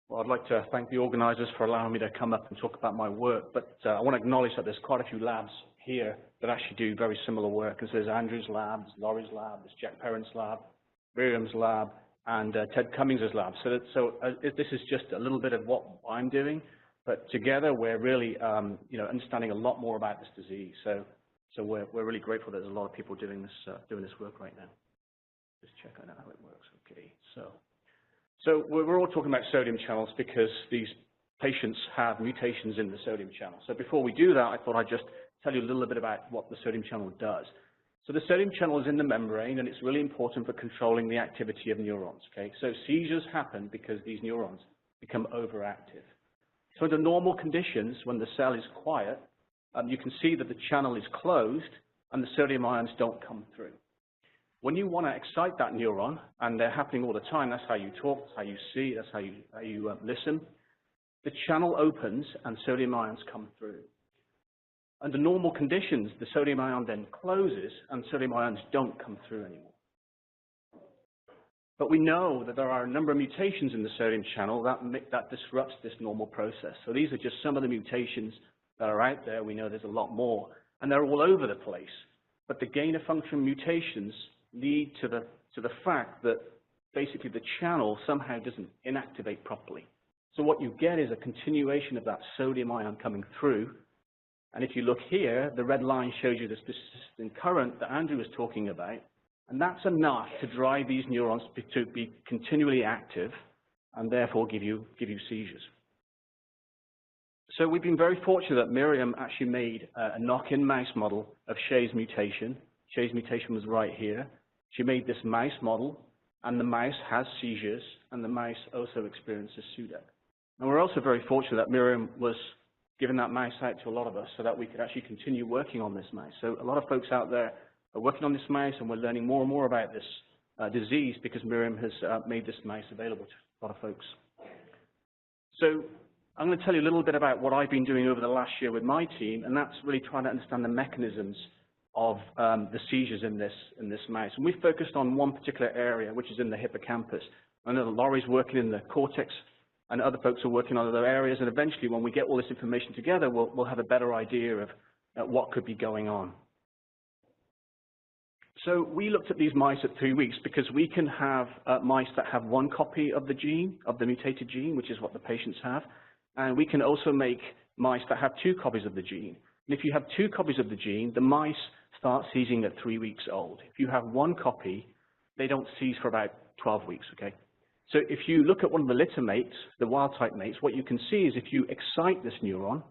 Well, I'd like to thank the organizers for allowing me to come up and talk about my work, but I want to acknowledge that there's quite a few labs here that actually do very similar work, because there's Andrew's lab, there's Laurie's lab, there's Jack Perrin's lab, Miriam's lab, and Ted Cummings' lab. So this is just a little bit of what I'm doing, but together we're really understanding a lot more about this disease. So we're really grateful that there's a lot of people doing this work right now. Just check out how it works. Okay, so we're all talking about sodium channels because these patients have mutations in the sodium channel. So before we do that, I thought I'd just tell you a little bit about what the sodium channel does. So the sodium channel is in the membrane, and it's really important for controlling the activity of neurons. Okay, so seizures happen because these neurons become overactive. So under normal conditions, when the cell is quiet, you can see that the channel is closed and the sodium ions don't come through. When you want to excite that neuron, and they're happening all the time, that's how you talk, that's how you see, that's how you listen, the channel opens and sodium ions come through. Under normal conditions, the sodium ion then closes and sodium ions don't come through anymore. But we know that there are a number of mutations in the sodium channel that disrupts this normal process. So these are just some of the mutations that are out there. We know there's a lot more, and they're all over the place. But the gain-of-function mutations lead to the fact that basically the channel somehow doesn't inactivate properly. So what you get is a continuation of that sodium ion coming through. And if you look here, the red line shows you this persistent current that Andrew was talking about. And that's enough to drive these neurons to be continually active and therefore give you seizures. So we've been very fortunate that Miriam actually made a knock-in mouse model of Shay's mutation. Shay's mutation was right here. She made this mouse model, and the mouse has seizures, and the mouse also experiences SUDEP. And we're also very fortunate that Miriam was giving that mouse out to a lot of us so that we could actually continue working on this mouse. So a lot of folks out there are working on this mouse, and we're learning more and more about this disease because Miriam has made this mouse available to a lot of folks. So I'm going to tell you a little bit about what I've been doing over the last year with my team, and that's really trying to understand the mechanisms of the seizures in this mouse. And we've focused on one particular area, which is in the hippocampus. I know that Laurie's working in the cortex, and other folks are working on other areas, and eventually when we get all this information together, we'll have a better idea of what could be going on. So we looked at these mice at 3 weeks because we can have mice that have one copy of the gene, of the mutated gene, which is what the patients have, and we can also make mice that have 2 copies of the gene. And if you have 2 copies of the gene, the mice start seizing at 3 weeks old. If you have 1 copy, they don't seize for about 12 weeks, okay? So if you look at one of the litter mates, the wild-type mates, what you can see is if you excite this neuron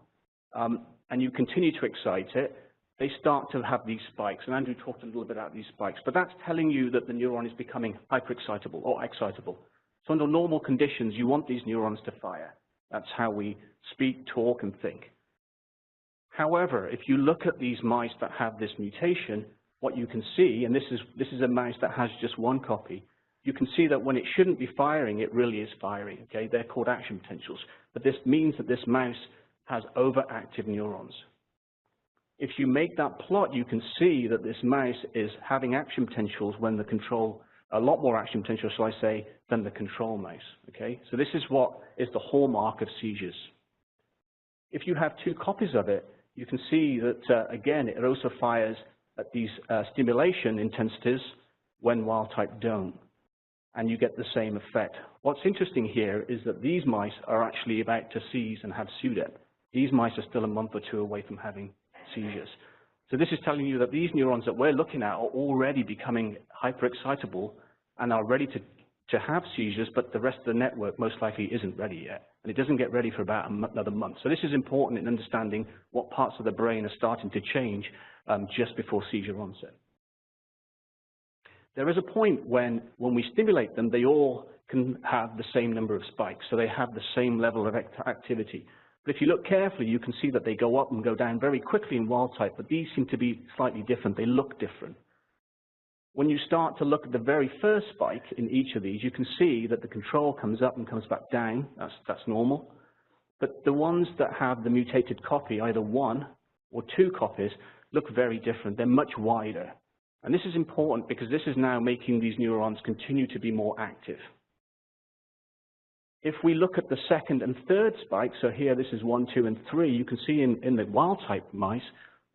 and you continue to excite it, they start to have these spikes. And Andrew talked a little bit about these spikes, but that's telling you that the neuron is becoming hyperexcitable or excitable. So under normal conditions, you want these neurons to fire. That's how we speak, talk, and think. However, if you look at these mice that have this mutation, what you can see, and this is a mouse that has just 1 copy, you can see that when it shouldn't be firing, it really is firing, okay? They're called action potentials. But this means that this mouse has overactive neurons. If you make that plot, you can see that this mouse is having action potentials when the control, a lot more action potential, shall I say, than the control mouse, okay? So this is what is the hallmark of seizures. If you have 2 copies of it, you can see that, again, it also fires at these stimulation intensities when wild-type don't, and you get the same effect. What's interesting here is that these mice are actually about to seize and have SUDEP. These mice are still a month or 2 away from having seizures. So this is telling you that these neurons that we're looking at are already becoming hyperexcitable and are ready to have seizures, but the rest of the network most likely isn't ready yet. And it doesn't get ready for about another month. So this is important in understanding what parts of the brain are starting to change just before seizure onset. There is a point when we stimulate them, they all can have the same number of spikes. So they have the same level of activity. But if you look carefully, you can see that they go up and go down very quickly in wild type, but these seem to be slightly different. They look different. When you start to look at the very first spike in each of these, you can see that the control comes up and comes back down. That's normal. But the ones that have the mutated copy, either 1 or 2 copies, look very different. They're much wider. And this is important because this is now making these neurons continue to be more active. If we look at the second and third spike, so here this is 1, 2, and 3, you can see in the wild-type mice,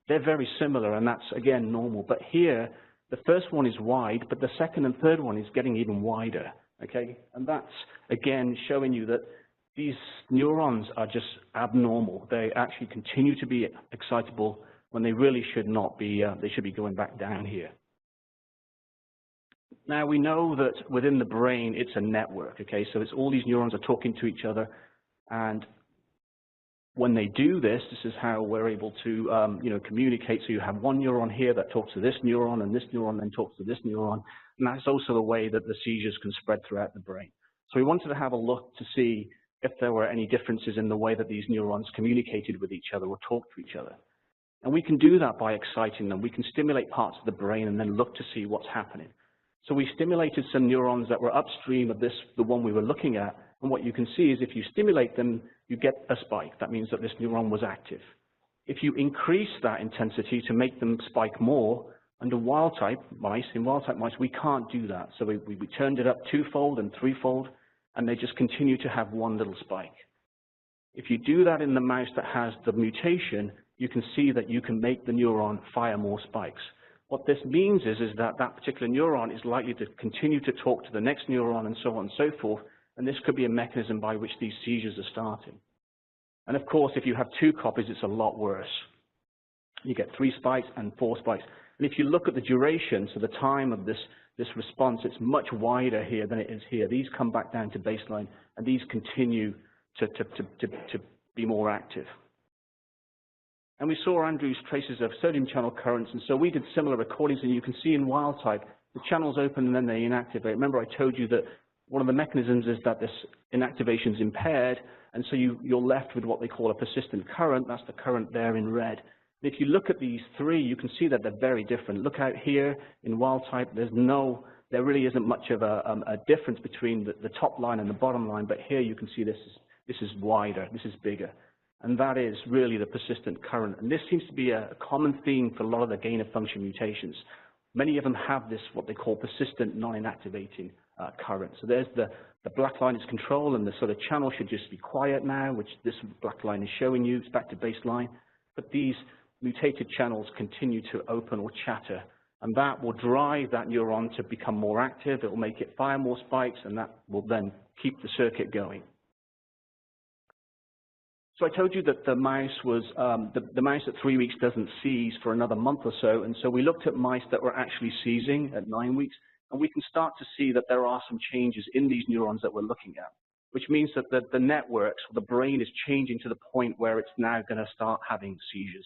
they're very similar, and that's, again, normal. But here, the first one is wide, but the second and third one is getting even wider, okay? And that's, again, showing you that these neurons are just abnormal. They actually continue to be excitable when they really should not be. They should be going back down here. Now, we know that within the brain, it's a network, okay? So it's all these neurons are talking to each other, and when they do this, this is how we're able to, communicate. So you have one neuron here that talks to this neuron, and this neuron then talks to this neuron, and that's also the way that the seizures can spread throughout the brain. So we wanted to have a look to see if there were any differences in the way that these neurons communicated with each other or talked to each other. And we can do that by exciting them. We can stimulate parts of the brain and then look to see what's happening. So we stimulated some neurons that were upstream of the one we were looking at, and what you can see is if you stimulate them, you get a spike. That means that this neuron was active. If you increase that intensity to make them spike more, under wild-type mice, we can't do that. So we turned it up twofold and threefold, and they just continue to have one little spike. If you do that in the mouse that has the mutation, you can see that you can make the neuron fire more spikes. What this means is that that particular neuron is likely to continue to talk to the next neuron and so on and so forth, and this could be a mechanism by which these seizures are starting. And of course, if you have 2 copies, it's a lot worse. You get 3 spikes and 4 spikes. And if you look at the duration, so the time of this response, it's much wider here than it is here. These come back down to baseline, and these continue to be more active. And we saw Andrew's traces of sodium channel currents, and so we did similar recordings, and you can see in wild type, the channels open and then they inactivate. Remember I told you that one of the mechanisms is that this inactivation is impaired, and so you're left with what they call a persistent current. That's the current there in red. And if you look at these 3, you can see that they're very different. Look out here in wild type, there really isn't much of a difference between the top line and the bottom line, but here you can see this is wider, this is bigger. And that is really the persistent current. And this seems to be a common theme for a lot of the gain-of-function mutations. Many of them have this, what they call persistent non-inactivating current. So there's the black line is control, and the sort of channel should just be quiet now, which this black line is showing you. It's back to baseline. But these mutated channels continue to open or chatter, and that will drive that neuron to become more active. It will make it fire more spikes, and that will then keep the circuit going. So I told you that the mouse was the mouse at 3 weeks doesn't seize for another month or so, and so we looked at mice that were actually seizing at 9 weeks, and we can start to see that there are some changes in these neurons that we're looking at, which means that the networks, the brain is changing to the point where it's now going to start having seizures.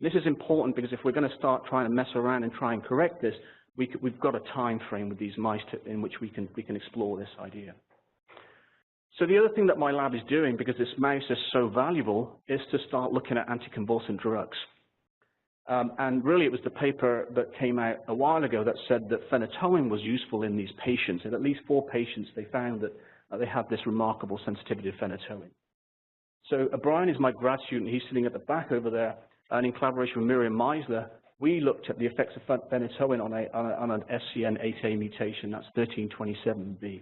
This is important because if we're going to start trying to mess around and try and correct this, we've got a time frame with these mice in which we can explore this idea. So the other thing that my lab is doing, because this mouse is so valuable, is to start looking at anticonvulsant drugs. And really it was the paper that came out a while ago that said that phenytoin was useful in these patients. In at least 4 patients, they found that they had this remarkable sensitivity to phenytoin. So Brian is my grad student. He's sitting at the back over there. And in collaboration with Miriam Meisler, we looked at the effects of phenytoin on an SCN8A mutation. That's 1327B.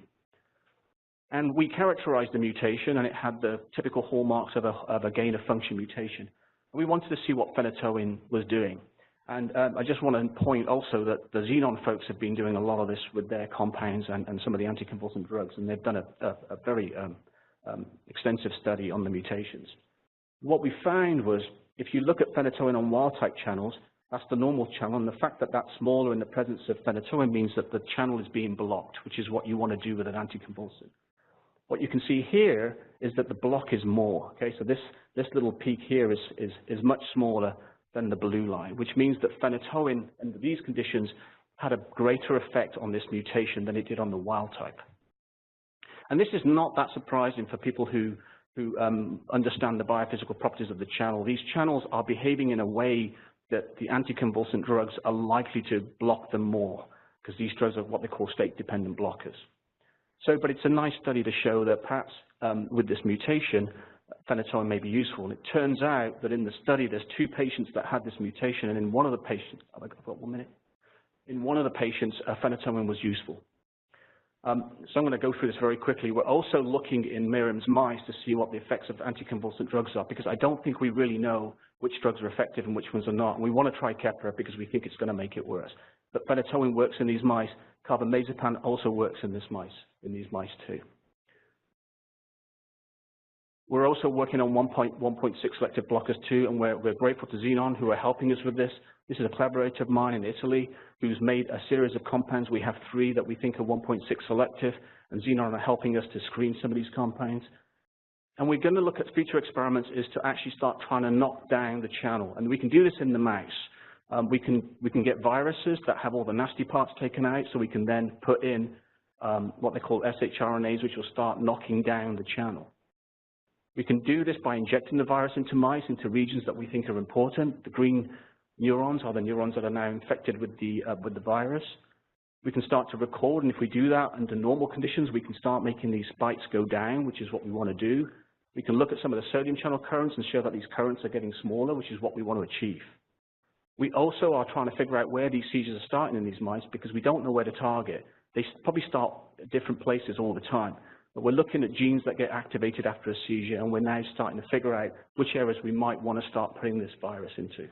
And we characterized the mutation, and it had the typical hallmarks of a gain-of-function mutation. And we wanted to see what phenytoin was doing. And I just want to point also that the Xenon folks have been doing a lot of this with their compounds and some of the anticonvulsant drugs, and they've done a very extensive study on the mutations. What we found was, if you look at phenytoin on wild-type channels, that's the normal channel, and the fact that that's smaller in the presence of phenytoin means that the channel is being blocked, which is what you want to do with an anticonvulsant. What you can see here is that the block is more. Okay, so this little peak here is much smaller than the blue line, which means that phenytoin under these conditions had a greater effect on this mutation than it did on the wild type. And this is not that surprising for people who understand the biophysical properties of the channel. These channels are behaving in a way that the anticonvulsant drugs are likely to block them more, because these drugs are what they call state-dependent blockers. So, but it's a nice study to show that perhaps with this mutation, phenytoin may be useful. And it turns out that in the study, there's 2 patients that had this mutation, and in one of the patients, I've got 1 minute. In one of the patients, phenytoin was useful. So I'm going to go through this very quickly. We're also looking in Miriam's mice to see what the effects of anticonvulsant drugs are, because I don't think we really know which drugs are effective and which ones are not. And we want to try Keppra because we think it's going to make it worse. But phenytoin works in these mice. Carbamazepam also works in these mice too. We're also working on 1.6 selective blockers too, and we're grateful to Xenon who are helping us with this. This is a collaborator of mine in Italy who's made a series of compounds. We have 3 that we think are 1.6 selective, and Xenon are helping us to screen some of these compounds. And we're going to look at future experiments is to actually start trying to knock down the channel. And we can do this in the mouse. We can get viruses that have all the nasty parts taken out, so we can then put in what they call shRNAs, which will start knocking down the channel. We can do this by injecting the virus into mice, into regions that we think are important. The green neurons are the neurons that are now infected with the virus. We can start to record, and if we do that under normal conditions, we can start making these spikes go down, which is what we want to do. We can look at some of the sodium channel currents and show that these currents are getting smaller, which is what we want to achieve. We also are trying to figure out where these seizures are starting in these mice because we don't know where to target. They probably start at different places all the time. But we're looking at genes that get activated after a seizure, and we're now starting to figure out which areas we might want to start putting this virus into.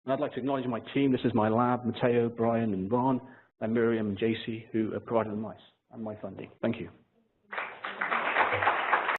And I'd like to acknowledge my team. This is my lab, Matteo, Brian, and Ron, and Miriam and JC, who have provided the mice and my funding. Thank you.